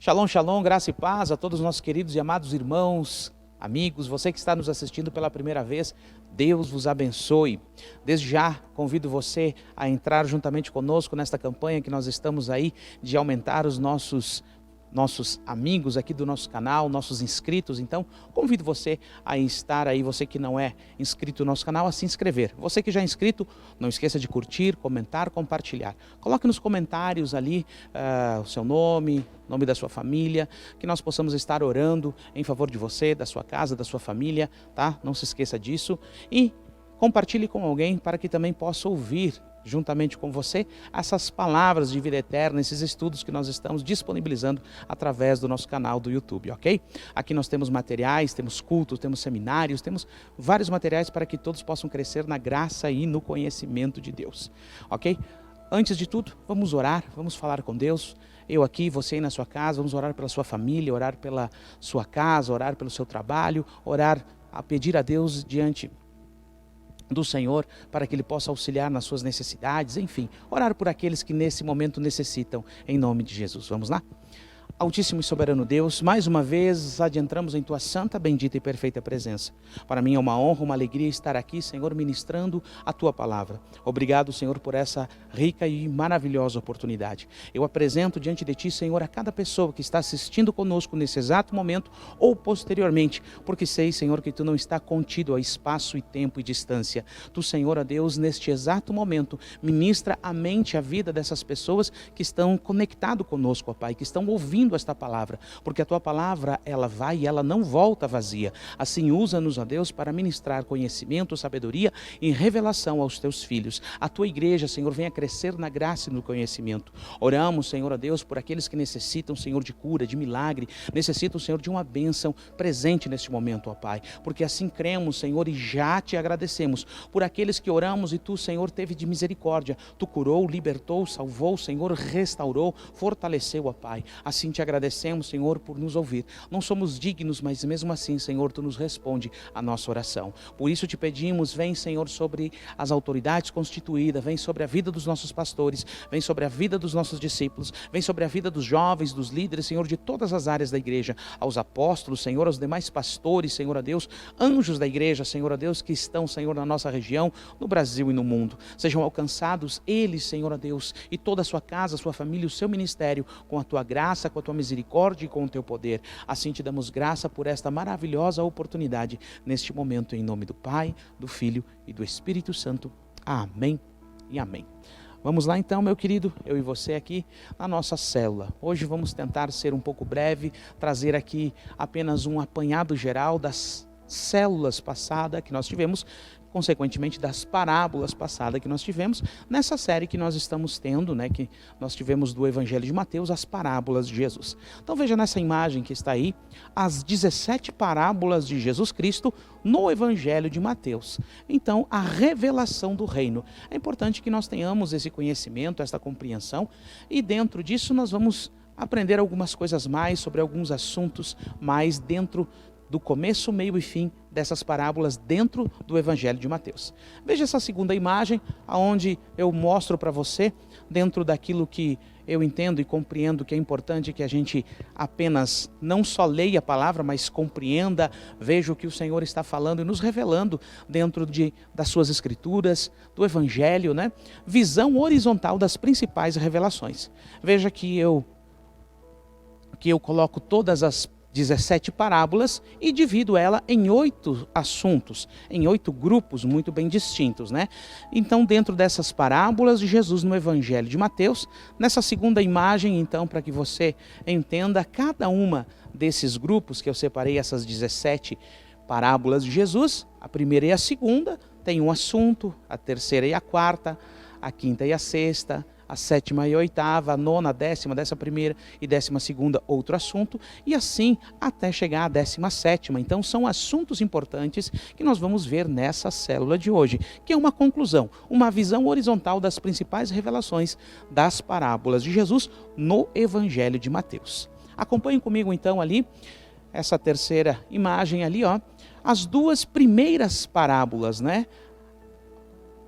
Shalom, shalom, graça e paz a todos os nossos queridos e amados irmãos, amigos, você que está nos assistindo pela primeira vez, Deus vos abençoe. Desde já convido você a entrar juntamente conosco nesta campanha que nós estamos aí de aumentar os nossos amigos aqui do nosso canal, nossos inscritos. Então, convido você a estar aí, você que não é inscrito no nosso canal, a se inscrever. Você que já é inscrito, não esqueça de curtir, comentar, compartilhar. Coloque nos comentários ali o seu nome da sua família, que nós possamos estar orando em favor de você, da sua casa, da sua família, tá? Não se esqueça disso. E compartilhe com alguém para que também possa ouvir juntamente com você essas palavras de vida eterna, esses estudos que nós estamos disponibilizando através do nosso canal do YouTube, ok? Aqui nós temos materiais, temos cultos, temos seminários, temos vários materiais para que todos possam crescer na graça e no conhecimento de Deus, ok? Antes de tudo, vamos orar, vamos falar com Deus. Eu aqui, você aí na sua casa, vamos orar pela sua família, orar pela sua casa, orar pelo seu trabalho, orar, a pedir a Deus diante do Senhor, para que Ele possa auxiliar nas suas necessidades, enfim, orar por aqueles que nesse momento necessitam, em nome de Jesus. Vamos lá? Altíssimo e soberano Deus, mais uma vez adentramos em Tua santa, bendita e perfeita presença. Para mim é uma honra, uma alegria estar aqui, Senhor, ministrando a Tua palavra. Obrigado, Senhor, por essa rica e maravilhosa oportunidade. Eu apresento diante de Ti, Senhor, a cada pessoa que está assistindo conosco nesse exato momento ou posteriormente, porque sei, Senhor, que Tu não está contido a espaço e tempo e distância. Tu, Senhor, ó Deus, neste exato momento, ministra a mente, a vida dessas pessoas que estão conectadas conosco, ó Pai, que estão ouvindo esta palavra, porque a Tua palavra, ela vai e ela não volta vazia. Assim, usa-nos, ó Deus, para ministrar conhecimento, sabedoria e revelação aos Teus filhos. A Tua igreja, Senhor, venha crescer na graça e no conhecimento. Oramos, Senhor, ó Deus, por aqueles que necessitam, Senhor, de cura, de milagre, necessitam, Senhor, de uma bênção presente neste momento, ó Pai, porque assim cremos, Senhor, e já Te agradecemos por aqueles que oramos e Tu, Senhor, teve de misericórdia. Tu curou, libertou, salvou, Senhor, restaurou, fortaleceu, ó Pai. Assim Te agradecemos, Senhor, por nos ouvir. Não somos dignos, mas mesmo assim, Senhor, Tu nos responde a nossa oração. Por isso Te pedimos, vem, Senhor, sobre as autoridades constituídas, vem sobre a vida dos nossos pastores, vem sobre a vida dos nossos discípulos, vem sobre a vida dos jovens, dos líderes, Senhor, de todas as áreas da igreja, aos apóstolos, Senhor, aos demais pastores, Senhor, a Deus, anjos da igreja, Senhor, a Deus, que estão, Senhor, na nossa região, no Brasil e no mundo. Sejam alcançados eles, Senhor, a Deus, e toda a sua casa, a sua família, o seu ministério, com a Tua graça, com a Tua misericórdia e com o Teu poder. Assim Te damos graça por esta maravilhosa oportunidade neste momento, em nome do Pai, do Filho e do Espírito Santo. Amém e amém. Vamos lá então, meu querido, eu e você aqui na nossa célula. Hoje vamos tentar ser um pouco breve, trazer aqui apenas um apanhado geral das células passadas que nós tivemos, consequentemente das parábolas passadas que nós tivemos, nessa série que nós estamos tendo, né, que nós tivemos do Evangelho de Mateus, as parábolas de Jesus. Então veja nessa imagem que está aí, as 17 parábolas de Jesus Cristo no Evangelho de Mateus. Então, a revelação do reino. É importante que nós tenhamos esse conhecimento, essa compreensão, e dentro disso nós vamos aprender algumas coisas mais sobre alguns assuntos mais dentro do começo, meio e fim dessas parábolas dentro do Evangelho de Mateus. Veja essa segunda imagem, onde eu mostro para você, dentro daquilo que eu entendo e compreendo que é importante que a gente apenas não só leia a palavra, mas compreenda, veja o que o Senhor está falando e nos revelando dentro das suas escrituras, do Evangelho, né? Visão horizontal das principais revelações. Veja que eu coloco todas as 17 parábolas e divido ela em 8 assuntos, em 8 grupos muito bem distintos, né? Então, dentro dessas parábolas de Jesus no Evangelho de Mateus, nessa segunda imagem, então, para que você entenda cada uma desses grupos que eu separei, essas 17 parábolas de Jesus, a primeira e a segunda tem um assunto, a terceira e a quarta, a quinta e a sexta, a sétima e a oitava, a nona, a décima primeira e 12ª outro assunto, e assim até chegar à 17ª. Então são assuntos importantes que nós vamos ver nessa célula de hoje, que é uma conclusão, uma visão horizontal das principais revelações das parábolas de Jesus no Evangelho de Mateus. Acompanhem comigo então ali, essa terceira imagem ali, ó, as duas primeiras parábolas, né?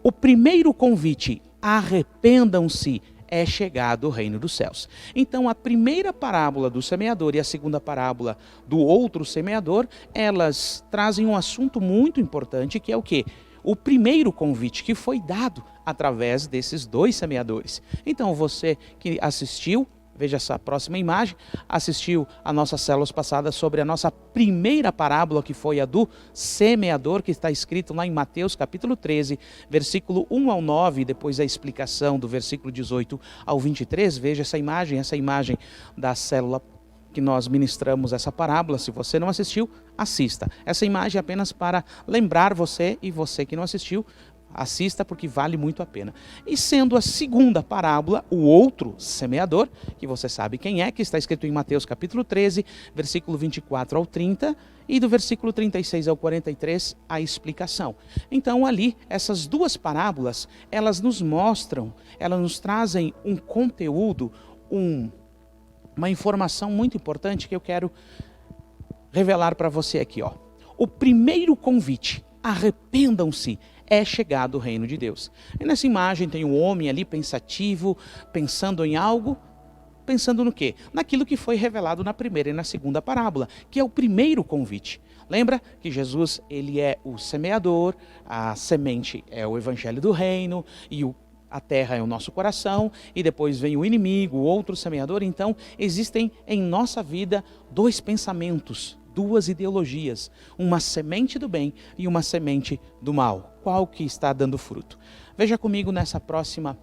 O primeiro convite, arrependam-se, é chegado o reino dos céus. Então a primeira parábola do semeador e a segunda parábola do outro semeador, elas trazem um assunto muito importante, que é o quê? O primeiro convite que foi dado através desses dois semeadores. Então você que assistiu, veja essa próxima imagem, assistiu a nossas células passadas sobre a nossa primeira parábola, que foi a do semeador, que está escrito lá em Mateus capítulo 13, versículo 1 ao 9, depois a explicação do versículo 18 ao 23, veja essa imagem da célula que nós ministramos essa parábola. Se você não assistiu, assista. Essa imagem é apenas para lembrar você, e você que não assistiu, assista, porque vale muito a pena. E sendo a segunda parábola, o outro semeador, que você sabe quem é, que está escrito em Mateus capítulo 13, versículo 24 ao 30, e do versículo 36 ao 43, a explicação. Então ali, essas duas parábolas, elas nos mostram, elas nos trazem um conteúdo, uma informação muito importante que eu quero revelar para você aqui, ó. O primeiro convite, arrependam-se, é chegado o reino de Deus. E nessa imagem tem um homem ali pensativo, pensando em algo, pensando no quê? Naquilo que foi revelado na primeira e na segunda parábola, que é o primeiro convite. Lembra que Jesus, ele é o semeador, a semente é o evangelho do reino, e a terra é o nosso coração, e depois vem o inimigo, o outro semeador. Então existem em nossa vida dois pensamentos, duas ideologias, uma semente do bem e uma semente do mal. Qual que está dando fruto? Veja comigo nessa próximo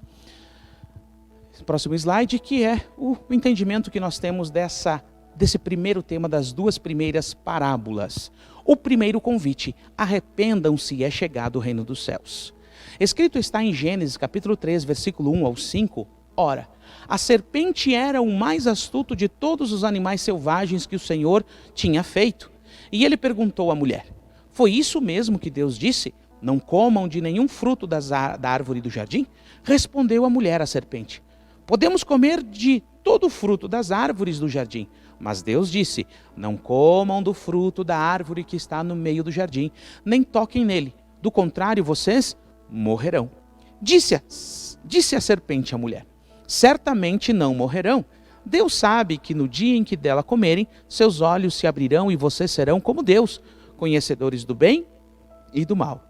slide, que é o entendimento que nós temos desse primeiro tema das duas primeiras parábolas. O primeiro convite, arrependam-se, é chegado o reino dos céus. Escrito está em Gênesis capítulo 3, versículo 1 ao 5, ora, a serpente era o mais astuto de todos os animais selvagens que o Senhor tinha feito. E ele perguntou à mulher, foi isso mesmo que Deus disse? Não comam de nenhum fruto da árvore do jardim? Respondeu a mulher à serpente, podemos comer de todo o fruto das árvores do jardim. Mas Deus disse, não comam do fruto da árvore que está no meio do jardim, nem toquem nele, do contrário vocês morrerão. Disse a serpente à mulher, certamente não morrerão. Deus sabe que no dia em que dela comerem, seus olhos se abrirão e vocês serão como Deus, conhecedores do bem e do mal.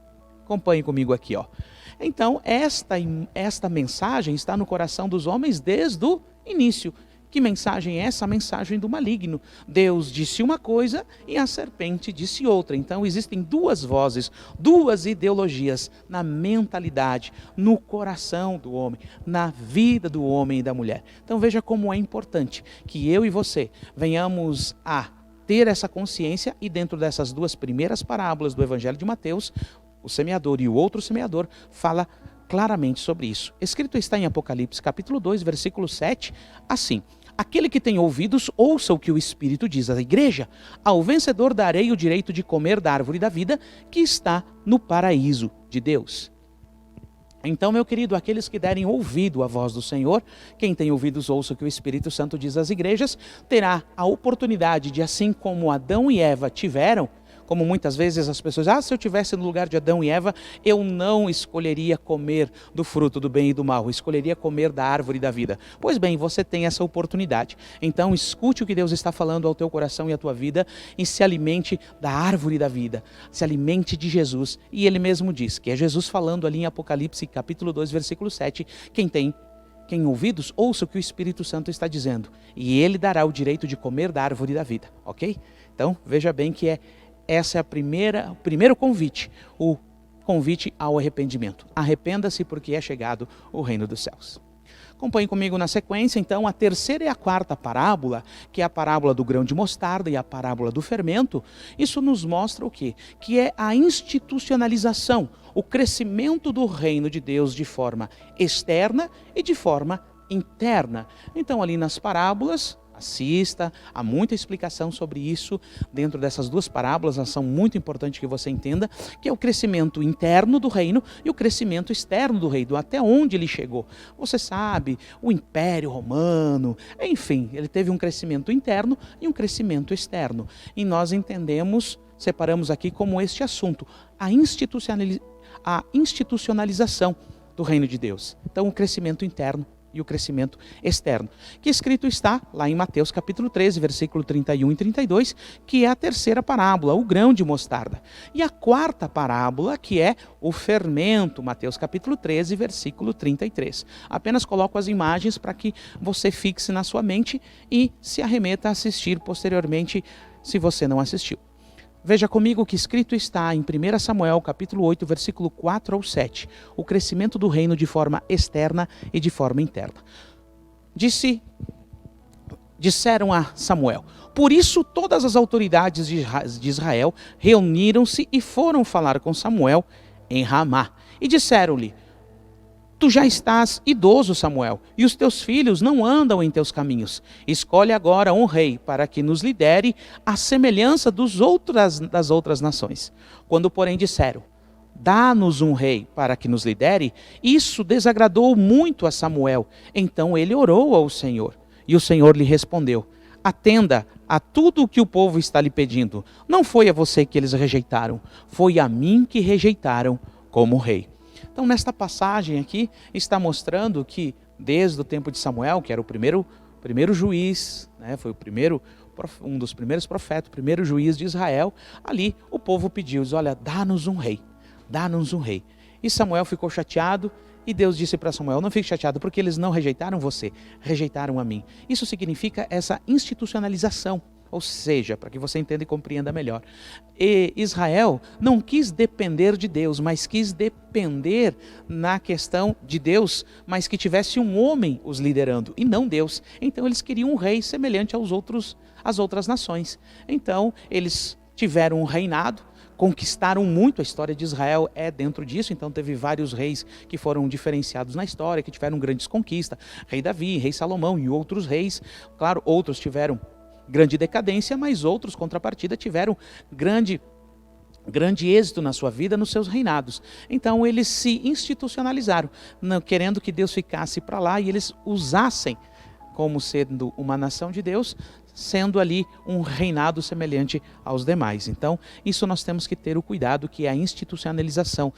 Acompanhe comigo aqui, ó. Então, esta mensagem está no coração dos homens desde o início. Que mensagem é essa? A mensagem do maligno. Deus disse uma coisa e a serpente disse outra. Então existem duas vozes, duas ideologias na mentalidade, no coração do homem, na vida do homem e da mulher. Então veja como é importante que eu e você venhamos a ter essa consciência, e dentro dessas duas primeiras parábolas do Evangelho de Mateus, o semeador e o outro semeador fala claramente sobre isso. Escrito está em Apocalipse capítulo 2, versículo 7, assim: aquele que tem ouvidos, ouça o que o Espírito diz à igreja. Ao vencedor darei o direito de comer da árvore da vida que está no paraíso de Deus. Então, meu querido, aqueles que derem ouvido à voz do Senhor, quem tem ouvidos ouça o que o Espírito Santo diz às igrejas, terá a oportunidade de, assim como Adão e Eva tiveram, como muitas vezes as pessoas, se eu tivesse no lugar de Adão e Eva, eu não escolheria comer do fruto do bem e do mal, eu escolheria comer da árvore da vida. Pois bem, você tem essa oportunidade. Então escute o que Deus está falando ao teu coração e à tua vida, e se alimente da árvore da vida, se alimente de Jesus. E ele mesmo diz, que é Jesus falando ali em Apocalipse capítulo 2, versículo 7, quem ouvidos, ouça o que o Espírito Santo está dizendo, e ele dará o direito de comer da árvore da vida, ok? Então veja bem que essa é o primeiro convite, o convite ao arrependimento. Arrependa-se, porque é chegado o reino dos céus. Acompanhe comigo na sequência, então, a terceira e a quarta parábola, que é a parábola do grão de mostarda e a parábola do fermento. Isso nos mostra o quê? Que é a institucionalização, o crescimento do reino de Deus de forma externa e de forma interna. Então, ali nas parábolas, assista, há muita explicação sobre isso dentro dessas duas parábolas, elas são muito importantes que você entenda, que é o crescimento interno do reino e o crescimento externo do reino, até onde ele chegou. Você sabe, o Império Romano, enfim, ele teve um crescimento interno e um crescimento externo. E nós separamos aqui como este assunto, a institucionalização do reino de Deus. Então, o crescimento interno e o crescimento externo, que escrito está lá em Mateus capítulo 13, versículo 31 e 32, que é a terceira parábola, o grão de mostarda. E a quarta parábola, que é o fermento, Mateus capítulo 13, versículo 33. Apenas coloco as imagens para que você fixe na sua mente e se arremeta a assistir posteriormente, se você não assistiu. Veja comigo o que escrito está em 1 Samuel, capítulo 8, versículo 4 ao 7. O crescimento do reino de forma externa e de forma interna. Disseram a Samuel: por isso todas as autoridades de Israel reuniram-se e foram falar com Samuel em Ramá. E disseram-lhe: tu já estás idoso, Samuel, e os teus filhos não andam em teus caminhos. Escolhe agora um rei para que nos lidere à semelhança das outras nações. Quando, porém, disseram: dá-nos um rei para que nos lidere, isso desagradou muito a Samuel. Então ele orou ao Senhor, e o Senhor lhe respondeu: atenda a tudo o que o povo está lhe pedindo. Não foi a você que eles rejeitaram, foi a mim que rejeitaram como rei. Então, nesta passagem aqui, está mostrando que, desde o tempo de Samuel, que era o primeiro juiz, né, foi um dos primeiros profetas, o primeiro juiz de Israel, ali o povo pediu, diz, olha, dá-nos um rei, dá-nos um rei. E Samuel ficou chateado, e Deus disse para Samuel: não fique chateado, porque eles não rejeitaram você, rejeitaram a mim. Isso significa essa institucionalização. Ou seja, para que você entenda e compreenda melhor. E Israel não quis depender de Deus, mas quis depender na questão de Deus, mas que tivesse um homem os liderando, e não Deus. Então eles queriam um rei semelhante às outras nações. Então eles tiveram um reinado, conquistaram muito, a história de Israel é dentro disso, então teve vários reis que foram diferenciados na história, que tiveram grandes conquistas, rei Davi, rei Salomão e outros reis. Claro, outros tiveram grande decadência, mas outros, contrapartida, tiveram grande êxito na sua vida, nos seus reinados. Então eles se institucionalizaram, querendo que Deus ficasse para lá e eles usassem como sendo uma nação de Deus, sendo ali um reinado semelhante aos demais. Então isso nós temos que ter o cuidado, que é a institucionalização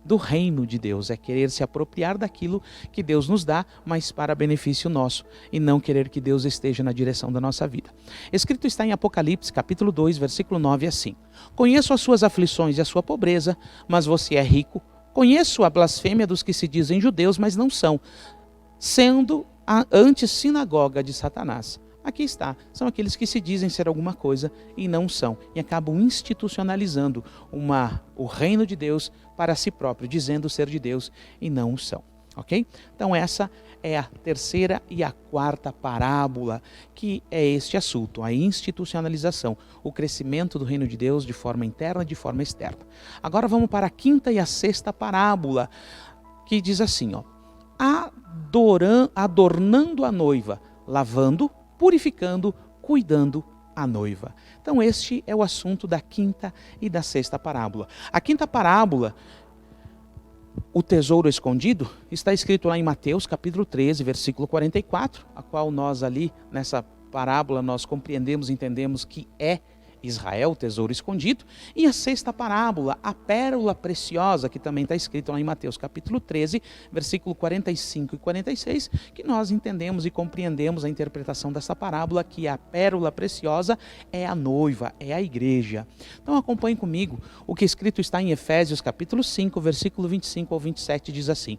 do reino de Deus, é querer se apropriar daquilo que Deus nos dá, mas para benefício nosso, e não querer que Deus esteja na direção da nossa vida. Escrito está em Apocalipse, capítulo 2, versículo 9, assim: conheço as suas aflições e a sua pobreza, mas você é rico. Conheço a blasfêmia dos que se dizem judeus, mas não são, sendo a antissinagoga de Satanás. Aqui está, são aqueles que se dizem ser alguma coisa e não são, e acabam institucionalizando o reino de Deus para si próprio, dizendo ser de Deus e não o são, ok? Então essa é a terceira e a quarta parábola, que é este assunto, a institucionalização, o crescimento do reino de Deus de forma interna e de forma externa. Agora vamos para a quinta e a sexta parábola, que diz assim, ó: adornando a noiva, lavando, purificando, cuidando a noiva. Então este é o assunto da quinta e da sexta parábola. A quinta parábola, o tesouro escondido, está escrito lá em Mateus capítulo 13, versículo 44, a qual nós ali, nessa parábola, nós compreendemos, entendemos que é Israel, o tesouro escondido. E a sexta parábola, a pérola preciosa, que também está escrito lá em Mateus capítulo 13, versículo 45 e 46, que nós entendemos e compreendemos a interpretação dessa parábola, que a pérola preciosa é a noiva, é a igreja. Então acompanhe comigo o que escrito está em Efésios capítulo 5, versículo 25 ao 27, diz assim: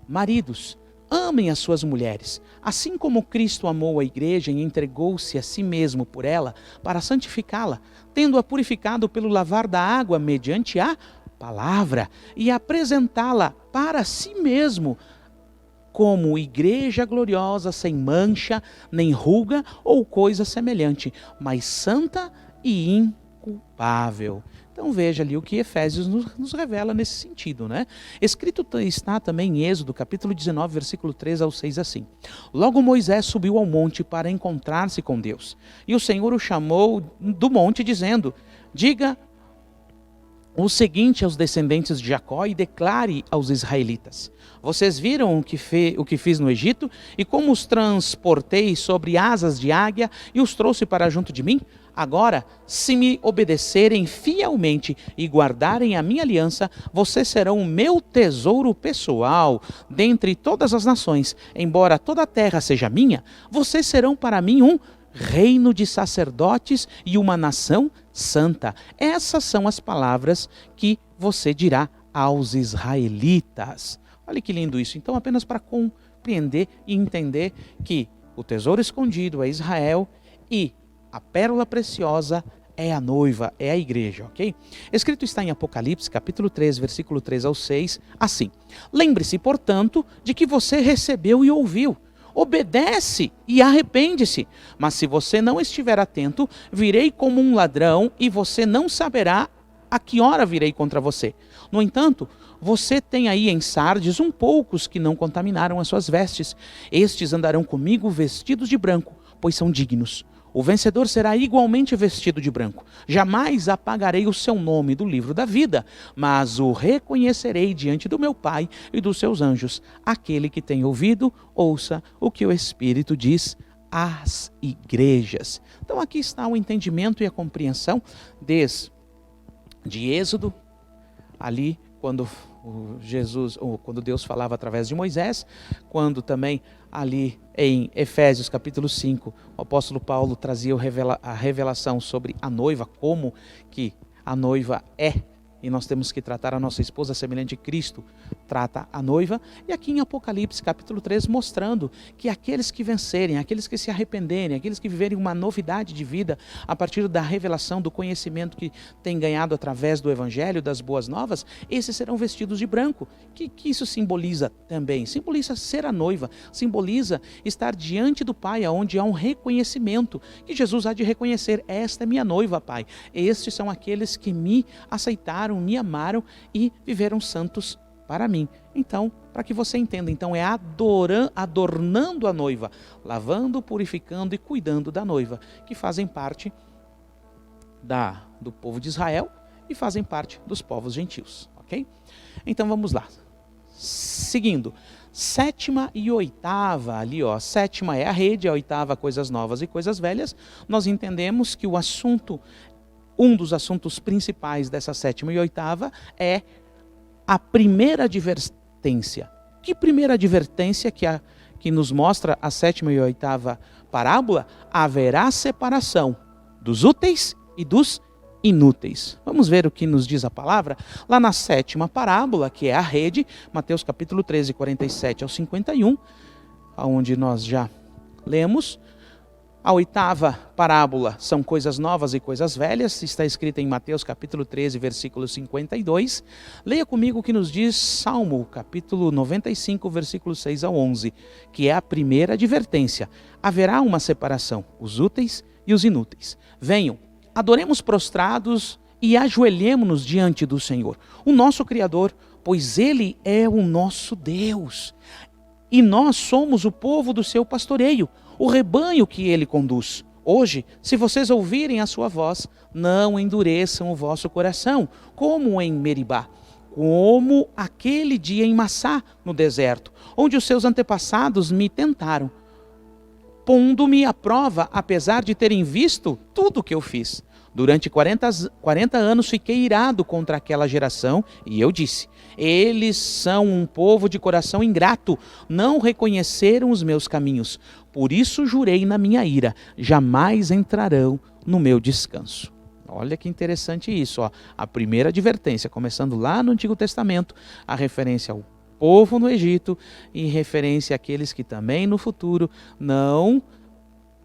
maridos, amem as suas mulheres, assim como Cristo amou a igreja e entregou-se a si mesmo por ela, para santificá-la, tendo-a purificado pelo lavar da água mediante a palavra, e apresentá-la para si mesmo, como igreja gloriosa, sem mancha, nem ruga ou coisa semelhante, mas santa e inculpável. Então veja ali o que Efésios nos revela nesse sentido, né? Escrito está também em Êxodo, capítulo 19, versículo 3 ao 6, assim: logo Moisés subiu ao monte para encontrar-se com Deus, e o Senhor o chamou do monte, dizendo: diga o seguinte aos descendentes de Jacó e declare aos israelitas: vocês viram o que fiz no Egito, e como os transportei sobre asas de águia e os trouxe para junto de mim? Agora, se me obedecerem fielmente e guardarem a minha aliança, vocês serão o meu tesouro pessoal dentre todas as nações. Embora toda a terra seja minha, vocês serão para mim um reino de sacerdotes e uma nação santa. Essas são as palavras que você dirá aos israelitas. Olha que lindo isso. Então, apenas para compreender e entender que o tesouro escondido é Israel e a pérola preciosa é a noiva, é a igreja, ok? Escrito está em Apocalipse, capítulo 3, versículo 3 ao 6, assim: lembre-se, portanto, de que você recebeu e ouviu. Obedece e arrepende-se. Mas se você não estiver atento, virei como um ladrão e você não saberá a que hora virei contra você. No entanto, você tem aí em Sardes poucos que não contaminaram as suas vestes. Estes andarão comigo vestidos de branco, pois são dignos. O vencedor será igualmente vestido de branco. Jamais apagarei o seu nome do livro da vida, mas o reconhecerei diante do meu Pai e dos seus anjos. Aquele que tem ouvido, ouça o que o Espírito diz às igrejas. Então aqui está o entendimento e a compreensão desde Êxodo, ali quando quando Deus falava através de Moisés, quando também ali em Efésios capítulo 5, o apóstolo Paulo trazia a revelação sobre a noiva, como que a noiva é, e nós temos que tratar a nossa esposa semelhante a Cristo trata a noiva, e aqui em Apocalipse capítulo 3 mostrando que aqueles que vencerem, aqueles que se arrependerem, aqueles que viverem uma novidade de vida a partir da revelação, do conhecimento que têm ganhado através do Evangelho, das boas novas, esses serão vestidos de branco. Que isso simboliza também? Simboliza ser a noiva, simboliza estar diante do Pai, onde há um reconhecimento, que Jesus há de reconhecer: esta é minha noiva, Pai. Estes são aqueles que me aceitaram, me amaram e viveram santos para mim. Então, para que você entenda, então é adornando a noiva, lavando, purificando e cuidando da noiva, que fazem parte do povo de Israel e fazem parte dos povos gentios, ok? Então vamos lá. Seguindo, sétima e oitava ali, ó. Sétima é a rede, a oitava coisas novas e coisas velhas. Nós entendemos que um dos assuntos principais dessa sétima e oitava é a primeira advertência. Que primeira advertência que nos mostra a sétima e oitava parábola? Haverá separação dos úteis e dos inúteis. Vamos ver o que nos diz a palavra? Lá na sétima parábola, que é a rede, Mateus capítulo 13, 47 ao 51, onde nós já lemos. A oitava parábola são coisas novas e coisas velhas, está escrita em Mateus capítulo 13, versículo 52. Leia comigo o que nos diz Salmo capítulo 95, versículo 6 ao 11, que é a primeira advertência. Haverá uma separação, os úteis e os inúteis. Venham, adoremos prostrados e ajoelhemo-nos diante do Senhor, o nosso Criador, pois Ele é o nosso Deus. E nós somos o povo do seu pastoreio, o rebanho que ele conduz. Hoje, se vocês ouvirem a sua voz, não endureçam o vosso coração, como em Meribá, como aquele dia em Massá, no deserto, onde os seus antepassados me tentaram, pondo-me à prova, apesar de terem visto tudo o que eu fiz. Durante 40 anos fiquei irado contra aquela geração e eu disse: eles são um povo de coração ingrato, não reconheceram os meus caminhos. Por isso jurei na minha ira, jamais entrarão no meu descanso. Olha que interessante isso, ó. A primeira advertência, começando lá no Antigo Testamento, a referência ao povo no Egito e referência àqueles que também no futuro não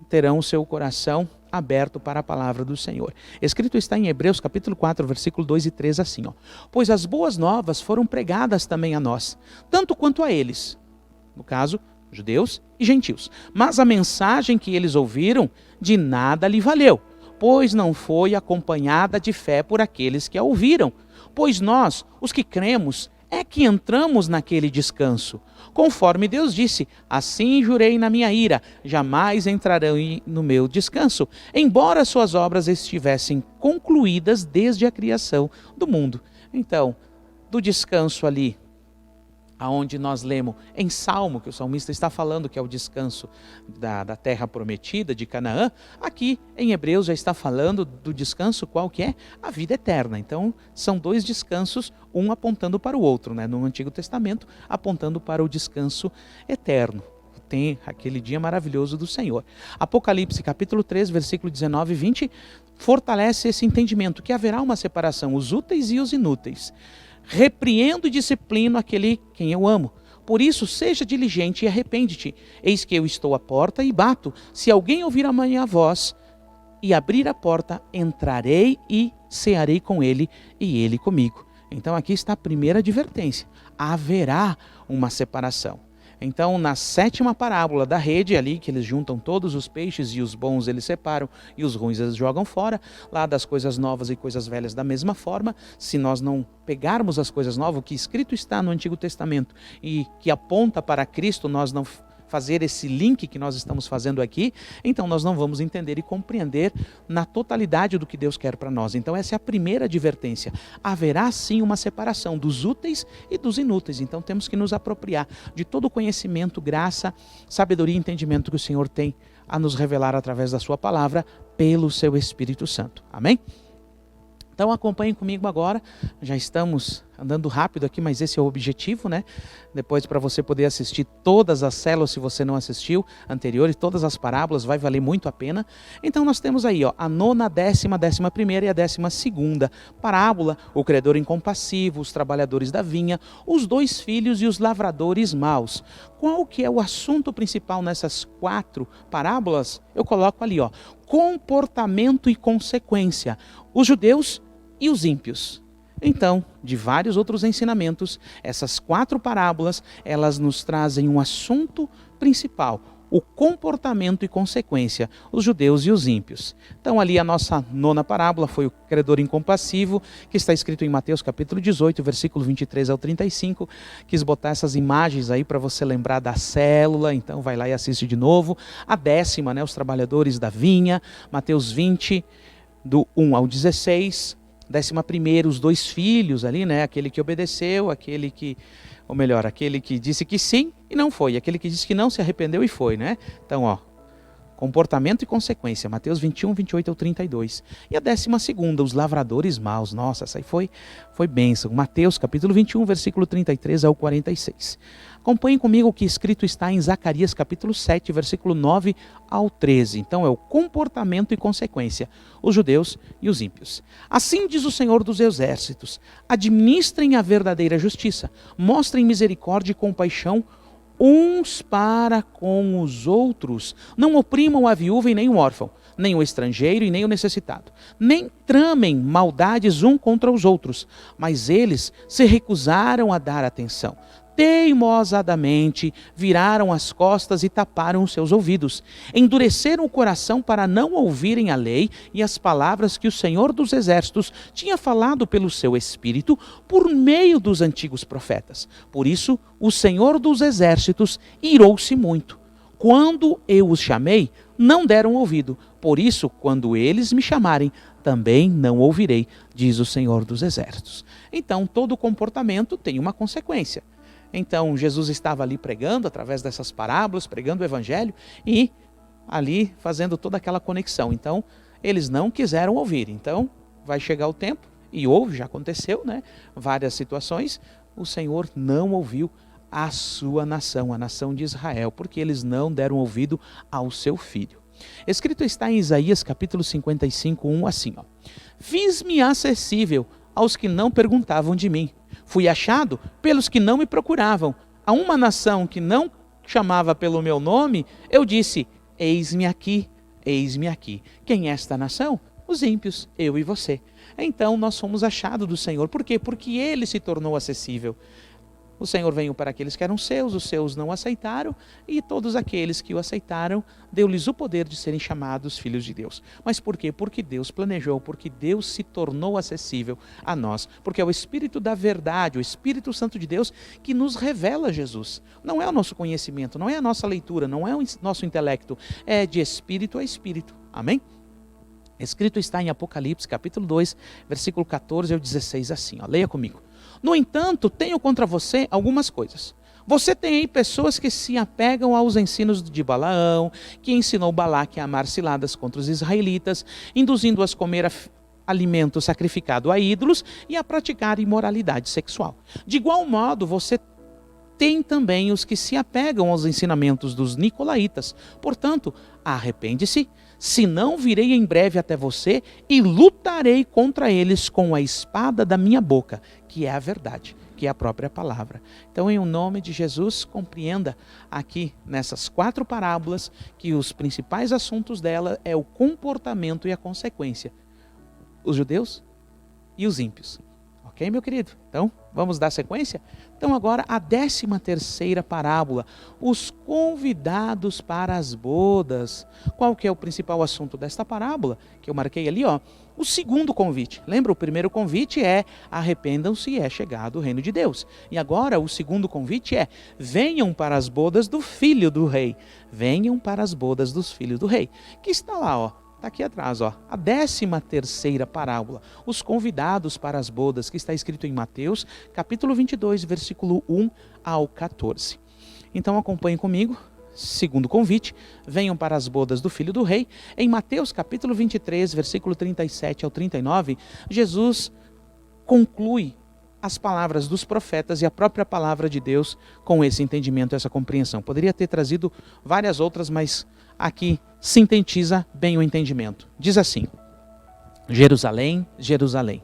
terão o seu coração aberto para a palavra do Senhor. Escrito está em Hebreus capítulo 4, versículo 2 e 3 assim, ó: pois as boas novas foram pregadas também a nós, tanto quanto a eles, no caso, judeus e gentios. Mas a mensagem que eles ouviram de nada lhe valeu, pois não foi acompanhada de fé por aqueles que a ouviram. Pois nós, os que cremos, é que entramos naquele descanso. Conforme Deus disse: assim jurei na minha ira, jamais entrarão no meu descanso, embora suas obras estivessem concluídas desde a criação do mundo. Então, do descanso ali aonde nós lemos em Salmo, que o salmista está falando que é o descanso da terra prometida, de Canaã, aqui em Hebreus já está falando do descanso, qual que é? A vida eterna. Então, são dois descansos, um apontando para o outro, né? No Antigo Testamento, apontando para o descanso eterno. Tem aquele dia maravilhoso do Senhor. Apocalipse, capítulo 3, versículo 19 e 20, fortalece esse entendimento, que haverá uma separação, os úteis e os inúteis. Repreendo e disciplino aquele quem eu amo. Por isso, seja diligente e arrepende-te. Eis que eu estou à porta e bato. Se alguém ouvir a minha voz e abrir a porta, entrarei e cearei com ele e ele comigo. Então aqui está a primeira advertência. Haverá uma separação. Então, na 7ª parábola da rede, ali que eles juntam todos os peixes e os bons eles separam e os ruins eles jogam fora, lá das coisas novas e coisas velhas da mesma forma, se nós não pegarmos as coisas novas, o que escrito está no Antigo Testamento e que aponta para Cristo, nós não fazer esse link que nós estamos fazendo aqui, então nós não vamos entender e compreender na totalidade do que Deus quer para nós. Então essa é a primeira advertência. Haverá sim uma separação dos úteis e dos inúteis. Então temos que nos apropriar de todo o conhecimento, graça, sabedoria e entendimento que o Senhor tem a nos revelar através da sua palavra pelo seu Espírito Santo. Amém? Então acompanhem comigo agora, já estamos andando rápido aqui, mas esse é o objetivo, né? Depois para você poder assistir todas as células, se você não assistiu, anteriores, todas as parábolas, vai valer muito a pena. Então nós temos aí, ó, a 9ª, 10ª, 11ª e a 12ª parábola, o credor incompassivo, os trabalhadores da vinha, os 2 filhos e os lavradores maus. Qual que é o assunto principal nessas 4 parábolas? Eu coloco ali, ó, comportamento e consequência. Os judeus e os ímpios. Então, de vários outros ensinamentos, essas 4 parábolas, elas nos trazem um assunto principal, o comportamento e consequência, os judeus e os ímpios. Então, ali a nossa 9ª parábola foi o credor incompassivo, que está escrito em Mateus capítulo 18, versículo 23 ao 35. Quis botar essas imagens aí para você lembrar da célula, então vai lá e assiste de novo. A 10ª, né, os trabalhadores da vinha, Mateus 20, do 1 ao 16. 11ª, os 2 filhos ali, né? Aquele que obedeceu, aquele que disse que sim e não foi, aquele que disse que não se arrependeu e foi, né? Então, ó, comportamento e consequência, Mateus 21, 28 ao 32. E a 12ª, os lavradores maus. Nossa, essa aí foi bênção. Mateus capítulo 21, versículo 33 ao 46. Acompanhem comigo o que escrito está em Zacarias capítulo 7, versículo 9 ao 13. Então é o comportamento e consequência, os judeus e os ímpios. Assim diz o Senhor dos Exércitos: administrem a verdadeira justiça, mostrem misericórdia e compaixão uns para com os outros. Não oprimam a viúva e nem o órfão, nem o estrangeiro e nem o necessitado. Nem tramem maldades um contra os outros, mas eles se recusaram a dar atenção. Teimosamente viraram as costas e taparam os seus ouvidos. Endureceram o coração para não ouvirem a lei e as palavras que o Senhor dos Exércitos tinha falado pelo seu Espírito por meio dos antigos profetas. Por isso, o Senhor dos Exércitos irou-se muito. Quando eu os chamei, não deram ouvido. Por isso, quando eles me chamarem, também não ouvirei, diz o Senhor dos Exércitos. Então, todo comportamento tem uma consequência. Então, Jesus estava ali pregando, através dessas parábolas, pregando o Evangelho e ali fazendo toda aquela conexão. Então, eles não quiseram ouvir. Então, vai chegar o tempo, e houve, já aconteceu, né? Várias situações, o Senhor não ouviu a sua nação, a nação de Israel, porque eles não deram ouvido ao seu filho. Escrito está em Isaías capítulo 55, 1, assim, ó: fiz-me acessível aos que não perguntavam de mim. Fui achado pelos que não me procuravam. A uma nação que não chamava pelo meu nome, eu disse: eis-me aqui, eis-me aqui. Quem é esta nação? Os ímpios, eu e você. Então nós fomos achados do Senhor. Por quê? Porque Ele se tornou acessível. O Senhor veio para aqueles que eram seus, os seus não aceitaram, e todos aqueles que o aceitaram, deu-lhes o poder de serem chamados filhos de Deus. Mas por quê? Porque Deus planejou, porque Deus se tornou acessível a nós. Porque é o Espírito da verdade, o Espírito Santo de Deus, que nos revela Jesus. Não é o nosso conhecimento, não é a nossa leitura, não é o nosso intelecto, é de espírito a espírito. Amém? Escrito está em Apocalipse, capítulo 2, versículo 14 ao 16, assim, ó, leia comigo. No entanto, tenho contra você algumas coisas. Você tem aí pessoas que se apegam aos ensinos de Balaão, que ensinou Balaque a amar ciladas contra os israelitas, induzindo-as a comer alimento sacrificado a ídolos e a praticar imoralidade sexual. De igual modo, você tem também os que se apegam aos ensinamentos dos nicolaítas. Portanto, arrepende-se, senão virei em breve até você e lutarei contra eles com a espada da minha boca, que é a verdade, que é a própria palavra. Então, em nome de Jesus, compreenda aqui nessas 4 parábolas que os principais assuntos dela é o comportamento e a consequência. Os judeus e os ímpios. Ok, meu querido? Então, vamos dar sequência? Então, agora a 13ª parábola, os convidados para as bodas. Qual que é o principal assunto desta parábola? Que eu marquei ali, ó. O segundo convite. Lembra, o primeiro convite é arrependam-se, é chegado o reino de Deus. E agora, o segundo convite é venham para as bodas do filho do rei. Venham para as bodas dos filhos do rei. Que está lá, ó. Está aqui atrás, ó, a 13ª parábola, os convidados para as bodas, que está escrito em Mateus, capítulo 22, versículo 1 ao 14. Então acompanhe comigo, segundo convite, venham para as bodas do Filho do Rei. Em Mateus, capítulo 23, versículo 37 ao 39, Jesus conclui as palavras dos profetas e a própria palavra de Deus com esse entendimento, essa compreensão. Poderia ter trazido várias outras, mas aqui sintetiza bem o entendimento. Diz assim: Jerusalém, Jerusalém,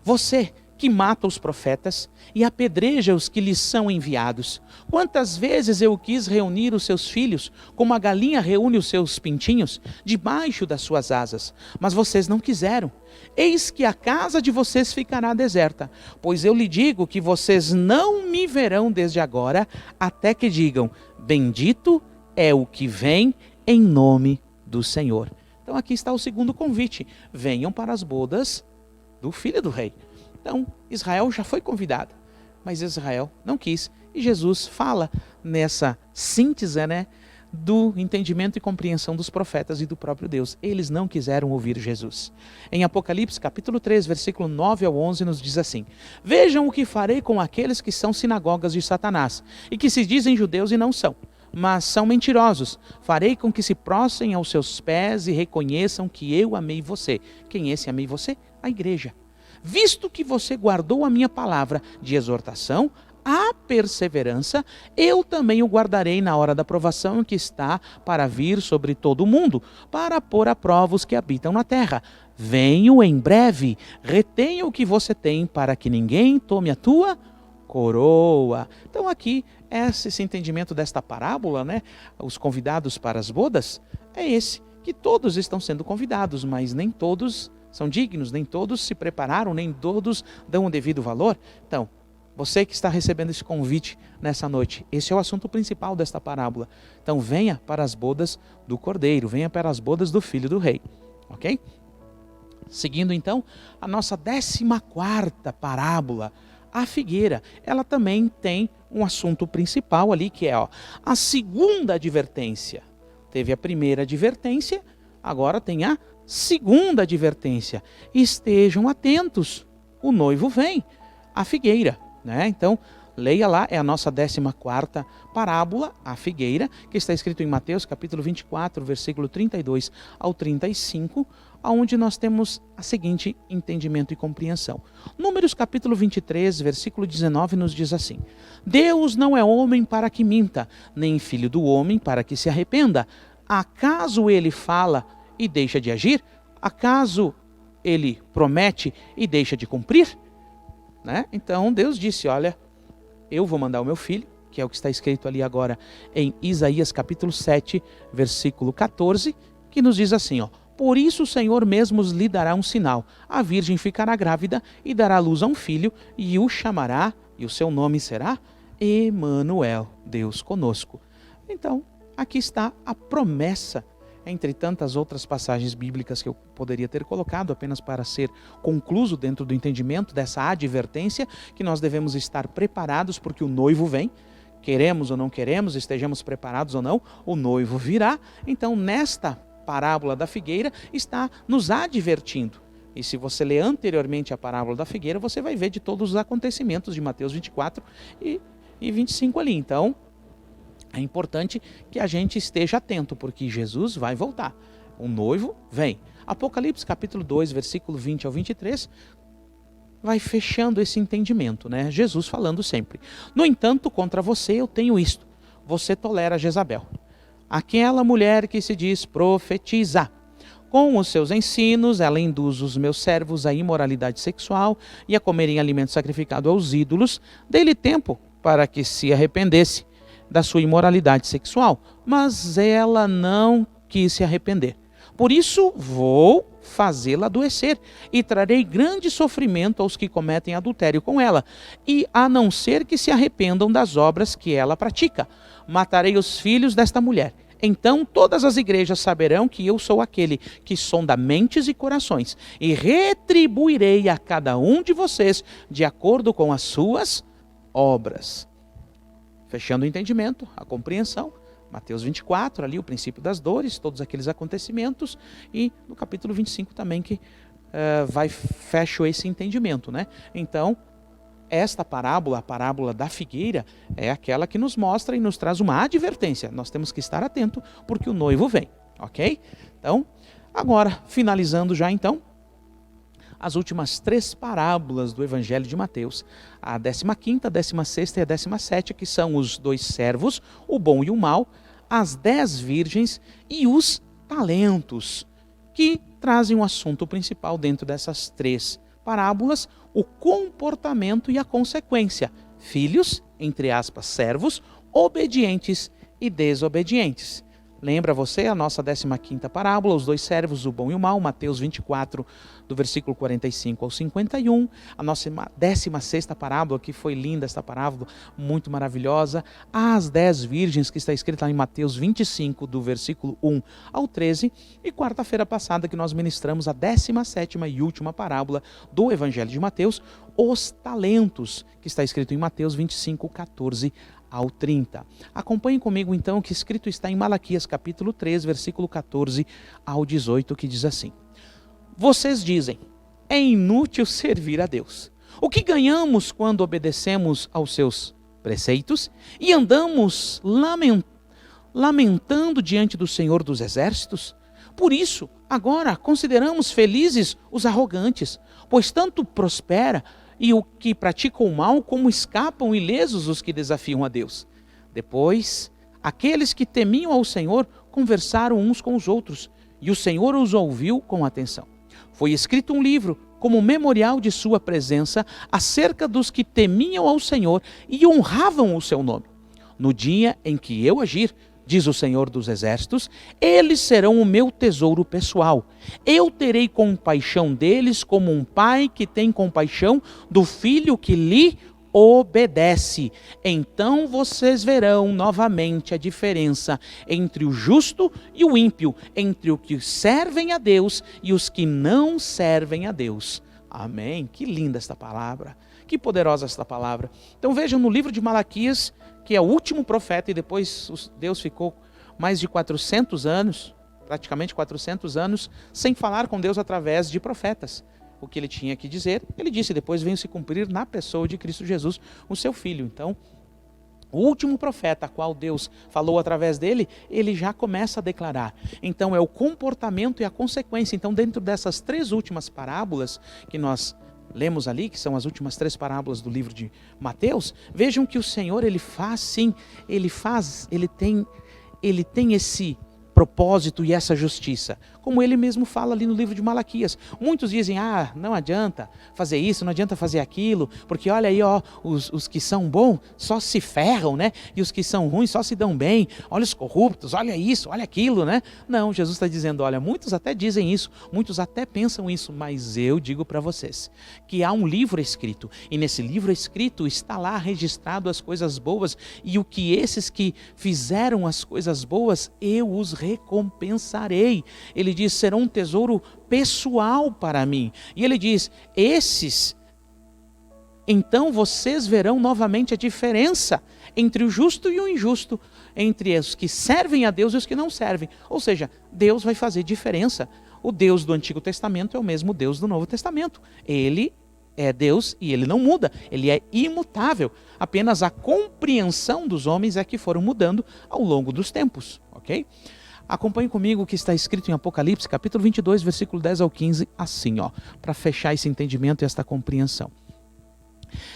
você que mata os profetas e apedreja os que lhes são enviados. Quantas vezes eu quis reunir os seus filhos, como a galinha reúne os seus pintinhos, debaixo das suas asas, mas vocês não quiseram. Eis que a casa de vocês ficará deserta, pois eu lhe digo que vocês não me verão desde agora, até que digam, bendito é o que vem em nome do Senhor. Então aqui está o segundo convite, venham para as bodas do Filho do Rei. Então, Israel já foi convidado, mas Israel não quis. E Jesus fala nessa síntese, do entendimento e compreensão dos profetas e do próprio Deus. Eles não quiseram ouvir Jesus. Em Apocalipse, capítulo 3, versículo 9 ao 11, nos diz assim: Vejam o que farei com aqueles que são sinagogas de Satanás, e que se dizem judeus e não são, mas são mentirosos. Farei com que se prostrem aos seus pés e reconheçam que eu amei você. Quem é esse amei você? A igreja. Visto que você guardou a minha palavra de exortação, a perseverança, eu também o guardarei na hora da provação que está para vir sobre todo o mundo, para pôr à prova os que habitam na terra. Venho em breve, retenha o que você tem, para que ninguém tome a tua coroa. Então aqui, esse entendimento desta parábola, os convidados para as bodas, é esse, que todos estão sendo convidados, mas nem todos são dignos, nem todos se prepararam, nem todos dão o devido valor. Então, você que está recebendo esse convite nessa noite, esse é o assunto principal desta parábola. Então, venha para as bodas do Cordeiro, venha para as bodas do Filho do Rei, ok? Seguindo então, a nossa 14ª parábola, a figueira. Ela também tem um assunto principal ali, que é a segunda advertência. Teve a primeira advertência, agora tem a segunda advertência: estejam atentos, o noivo vem, a figueira, Então, leia lá, é a nossa 14ª parábola, a figueira, que está escrito em Mateus, capítulo 24, versículo 32 ao 35, onde nós temos a seguinte entendimento e compreensão. Números, capítulo 23, versículo 19, nos diz assim: Deus não é homem para que minta, nem filho do homem para que se arrependa. Acaso ele fala e deixa de agir? Acaso ele promete e deixa de cumprir? Então Deus disse, olha, eu vou mandar o meu filho, que é o que está escrito ali agora em Isaías capítulo 7, versículo 14, que nos diz assim, por isso o Senhor mesmo lhe dará um sinal, a virgem ficará grávida e dará luz a um filho e o chamará, e o seu nome será Emanuel, Deus conosco. Então, aqui está a promessa, entre tantas outras passagens bíblicas que eu poderia ter colocado apenas para ser concluso dentro do entendimento dessa advertência, que nós devemos estar preparados porque o noivo vem, queremos ou não queremos, estejamos preparados ou não, o noivo virá. Então, nesta parábola da figueira, está nos advertindo, E se você ler anteriormente a parábola da figueira, você vai ver de todos os acontecimentos de Mateus 24 e 25 ali. Então, é importante que a gente esteja atento, porque Jesus vai voltar. O noivo vem. Apocalipse capítulo 2, versículo 20 ao 23, vai fechando esse entendimento, né? Jesus falando sempre. No entanto, contra você eu tenho isto. Você tolera Jezabel, aquela mulher que se diz profetiza. Com os seus ensinos, ela induz os meus servos à imoralidade sexual e a comerem alimento sacrificado aos ídolos. Dei-lhe tempo para que se arrependesse da sua imoralidade sexual, mas ela não quis se arrepender. Por isso vou fazê-la adoecer e trarei grande sofrimento aos que cometem adultério com ela, e a não ser que se arrependam das obras que ela pratica. Matarei os filhos desta mulher. Então todas as igrejas saberão que eu sou aquele que sonda mentes e corações, e retribuirei a cada um de vocês de acordo com as suas obras. Fechando o entendimento, a compreensão, Mateus 24, ali o princípio das dores, todos aqueles acontecimentos, e no capítulo 25 também que fecha esse entendimento, né? Então, esta parábola, a parábola da figueira, é aquela que nos mostra e nos traz uma advertência. Nós temos que estar atento porque o noivo vem, ok? Então, agora, finalizando já então, as últimas 3 parábolas do Evangelho de Mateus, a 15ª, a 16ª e a 17ª, que são os 2 servos, o bom e o mau, as 10 virgens e os talentos, que trazem o assunto principal dentro dessas 3 parábolas, o comportamento e a consequência. Filhos, entre aspas, servos, obedientes e desobedientes. Lembra você a nossa 15ª parábola, os 2 servos, o bom e o mau, Mateus 24, do versículo 45 ao 51. A nossa 16ª parábola, que foi linda esta parábola, muito maravilhosa. As 10 virgens, que está escrita em Mateus 25, do versículo 1 ao 13. E quarta-feira passada que nós ministramos a 17ª e última parábola do Evangelho de Mateus, os talentos, que está escrito em Mateus 25, 14 ao 30. Acompanhem comigo então o que escrito está em Malaquias capítulo 3, versículo 14 ao 18, que diz assim: Vocês dizem, é inútil servir a Deus. O que ganhamos quando obedecemos aos seus preceitos e andamos lamentando diante do Senhor dos Exércitos? Por isso, agora consideramos felizes os arrogantes, pois tanto prospera e o que praticam o mal, como escapam ilesos os que desafiam a Deus. Depois, aqueles que temiam ao Senhor conversaram uns com os outros, e o Senhor os ouviu com atenção. Foi escrito um livro, como memorial de sua presença, acerca dos que temiam ao Senhor e honravam o seu nome. No dia em que eu agir, diz o Senhor dos Exércitos, eles serão o meu tesouro pessoal. Eu terei compaixão deles como um pai que tem compaixão do filho que lhe obedece. Então vocês verão novamente a diferença entre o justo e o ímpio, entre os que servem a Deus e os que não servem a Deus. Amém? Que linda esta palavra, que poderosa esta palavra. Então vejam no livro de Malaquias, que é o último profeta, e depois Deus ficou mais de 400 anos, praticamente 400 anos, sem falar com Deus através de profetas. O que ele tinha que dizer, ele disse, depois veio se cumprir na pessoa de Cristo Jesus, o seu Filho. Então, o último profeta a qual Deus falou através dele, ele já começa a declarar. Então, é o comportamento e a consequência. Então, dentro dessas 3 últimas parábolas que nós lemos ali, que são as últimas 3 parábolas do livro de Mateus, vejam que o Senhor, ele faz sim, ele tem esse propósito e essa justiça, como ele mesmo fala ali no livro de Malaquias. Muitos dizem, não adianta fazer isso, não adianta fazer aquilo, porque olha aí, os que são bons só se ferram, né? E os que são ruins só se dão bem, olha os corruptos, olha isso, olha aquilo, né? Não, Jesus está dizendo, olha, muitos até dizem isso, muitos até pensam isso, mas eu digo para vocês, que há um livro escrito, e nesse livro escrito está lá registrado as coisas boas, e o que esses que fizeram as coisas boas, eu os recompensarei. Ele diz, serão um tesouro pessoal para mim. E ele diz, esses Então vocês verão novamente a diferença entre o justo e o injusto, entre os que servem a Deus e os que não servem. Ou seja, Deus vai fazer diferença. O Deus do Antigo Testamento é o mesmo Deus do Novo Testamento. Ele é Deus e ele não muda, ele é imutável. Apenas a compreensão dos homens é que foram mudando ao longo dos tempos, ok? Acompanhe comigo o que está escrito em Apocalipse, capítulo 22, versículo 10 ao 15, assim, para fechar esse entendimento e esta compreensão.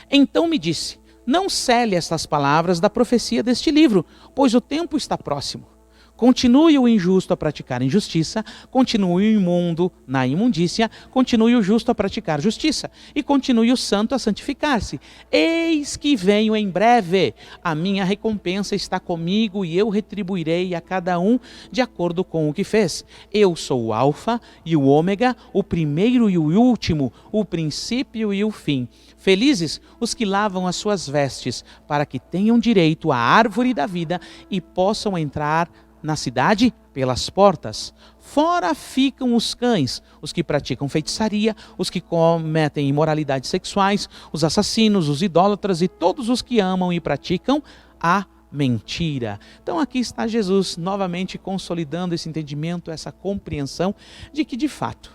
Então me disse, não cele estas palavras da profecia deste livro, pois o tempo está próximo. Continue o injusto a praticar injustiça, continue o imundo na imundícia, continue o justo a praticar justiça, e continue o santo a santificar-se. Eis que venho em breve, a minha recompensa está comigo e eu retribuirei a cada um de acordo com o que fez. Eu sou o Alfa e o Ômega, o primeiro e o último, o princípio e o fim. Felizes os que lavam as suas vestes, para que tenham direito à árvore da vida e possam entrar na cidade pelas portas. Fora ficam os cães, os que praticam feitiçaria, os que cometem imoralidades sexuais, os assassinos, os idólatras e todos os que amam e praticam a mentira. Então aqui está Jesus novamente consolidando esse entendimento, essa compreensão de que de fato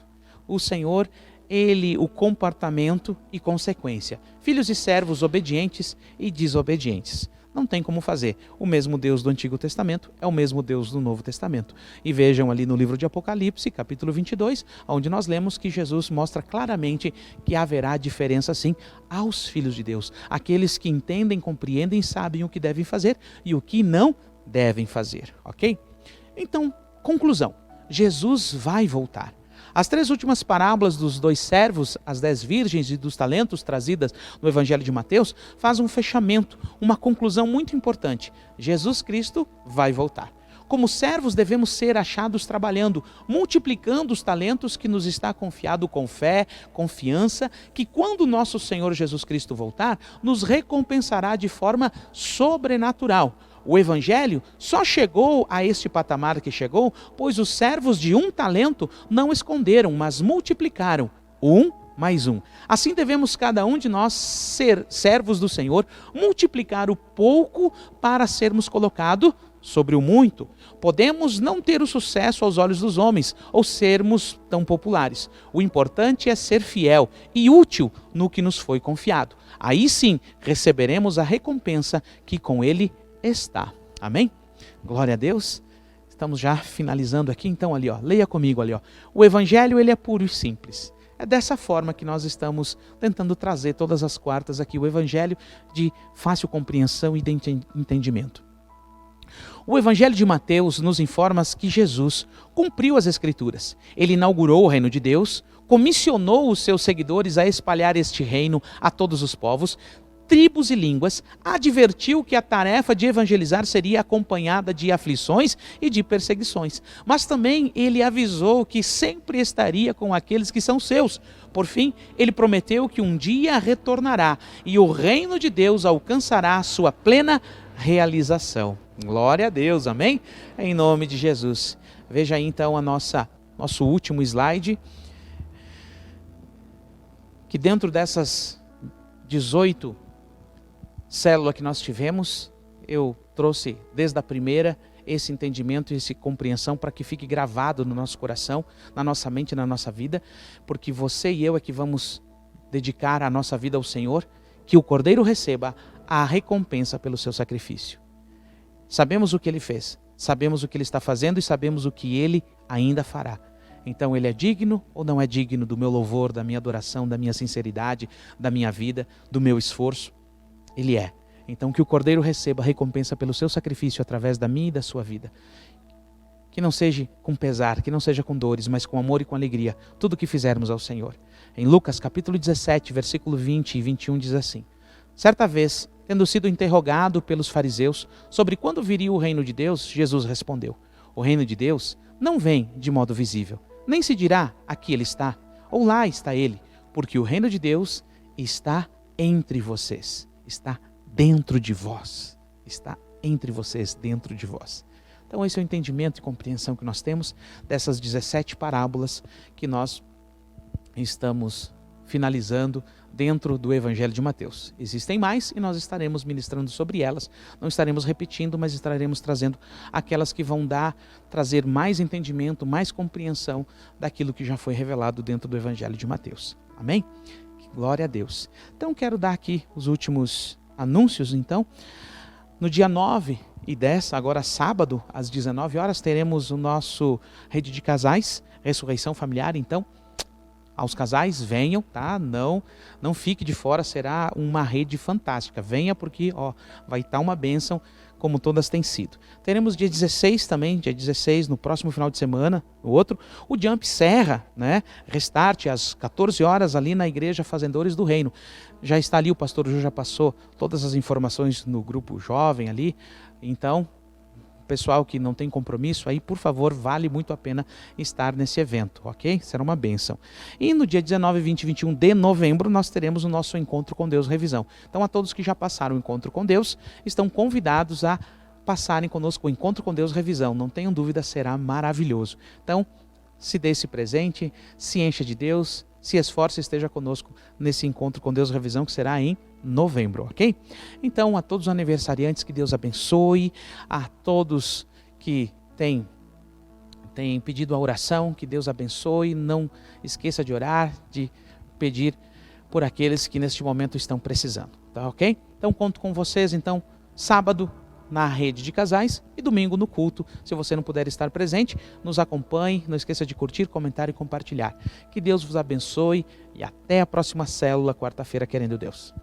o Senhor, o comportamento e consequência. Filhos e servos obedientes e desobedientes. Não tem como fazer. O mesmo Deus do Antigo Testamento é o mesmo Deus do Novo Testamento. E vejam ali no livro de Apocalipse, capítulo 22, onde nós lemos que Jesus mostra claramente que haverá diferença sim aos filhos de Deus. Aqueles que entendem, compreendem, sabem o que devem fazer e o que não devem fazer. Ok? Então, conclusão. Jesus vai voltar. As 3 últimas parábolas dos 2 servos, as 10 virgens e dos talentos trazidas no Evangelho de Mateus, fazem um fechamento, uma conclusão muito importante. Jesus Cristo vai voltar. Como servos devemos ser achados trabalhando, multiplicando os talentos que nos está confiado com fé, confiança, que quando nosso Senhor Jesus Cristo voltar, nos recompensará de forma sobrenatural. O Evangelho só chegou a este patamar que chegou, pois os servos de 1 talento não esconderam, mas multiplicaram. 1 mais 1. Assim devemos cada um de nós ser servos do Senhor, multiplicar o pouco para sermos colocados sobre o muito. Podemos não ter o sucesso aos olhos dos homens, ou sermos tão populares. O importante é ser fiel e útil no que nos foi confiado. Aí sim, receberemos a recompensa que com ele está. Amém? Glória a Deus. Estamos já finalizando aqui, então ali, leia comigo ali, O Evangelho, ele é puro e simples. É dessa forma que nós estamos tentando trazer todas as quartas aqui o Evangelho de fácil compreensão e de entendimento. O Evangelho de Mateus nos informa que Jesus cumpriu as Escrituras. Ele inaugurou o reino de Deus, comissionou os seus seguidores a espalhar este reino a todos os povos, tribos e línguas, advertiu que a tarefa de evangelizar seria acompanhada de aflições e de perseguições. Mas também ele avisou que sempre estaria com aqueles que são seus. Por fim, ele prometeu que um dia retornará e o reino de Deus alcançará a sua plena realização. Glória a Deus, amém? Em nome de Jesus. Veja aí então nosso último slide, que dentro dessas 18 células que nós tivemos, eu trouxe desde a primeira esse entendimento e essa compreensão para que fique gravado no nosso coração, na nossa mente, na nossa vida, porque você e eu é que vamos dedicar a nossa vida ao Senhor, que o Cordeiro receba a recompensa pelo seu sacrifício. Sabemos o que ele fez, sabemos o que ele está fazendo e sabemos o que ele ainda fará. Então ele é digno ou não é digno do meu louvor, da minha adoração, da minha sinceridade, da minha vida, do meu esforço? Ele é. Então que o Cordeiro receba a recompensa pelo seu sacrifício através da minha e da sua vida. Que não seja com pesar, que não seja com dores, mas com amor e com alegria, tudo que fizermos ao Senhor. Em Lucas capítulo 17, versículo 20 e 21 diz assim: certa vez, tendo sido interrogado pelos fariseus sobre quando viria o reino de Deus, Jesus respondeu: o reino de Deus não vem de modo visível, nem se dirá aqui ele está, ou lá está ele, porque o reino de Deus está entre vocês, está dentro de vós, está entre vocês, dentro de vós. Então esse é o entendimento e compreensão que nós temos dessas 17 parábolas que nós estamos finalizando dentro do Evangelho de Mateus. Existem mais e nós estaremos ministrando sobre elas, não estaremos repetindo, mas estaremos trazendo aquelas que vão trazer mais entendimento, mais compreensão daquilo que já foi revelado dentro do Evangelho de Mateus. Amém? Glória a Deus. Então quero dar aqui os últimos anúncios, então. No dia 9 e 10, agora sábado, às 19 horas, teremos o nosso Rede de Casais, Ressurreição Familiar. Então, aos casais, venham, tá? Não fique de fora, será uma rede fantástica. Venha porque vai estar uma bênção, como todas têm sido. Teremos dia 16 também, dia 16, no próximo final de semana, o Jump Serra, né? Restart, às 14 horas, ali na Igreja Fazendores do Reino. Já está ali, o pastor Ju já passou todas as informações no grupo jovem ali, então... Pessoal que não tem compromisso, aí por favor, vale muito a pena estar nesse evento, ok? Será uma bênção. E no dia 19, 20 e 21 de novembro, nós teremos o nosso Encontro com Deus Revisão. Então, a todos que já passaram o Encontro com Deus, estão convidados a passarem conosco o Encontro com Deus Revisão. Não tenham dúvida, será maravilhoso. Então, se dê esse presente, se encha de Deus, se esforce e esteja conosco nesse Encontro com Deus Revisão, que será em novembro, ok? Então, a todos os aniversariantes, que Deus abençoe, a todos que têm pedido a oração, que Deus abençoe, não esqueça de orar, de pedir por aqueles que neste momento estão precisando, tá ok? Então, conto com vocês, então, sábado na Rede de Casais e domingo no culto. Se você não puder estar presente, nos acompanhe, não esqueça de curtir, comentar e compartilhar. Que Deus vos abençoe e até a próxima célula, quarta-feira, querendo Deus.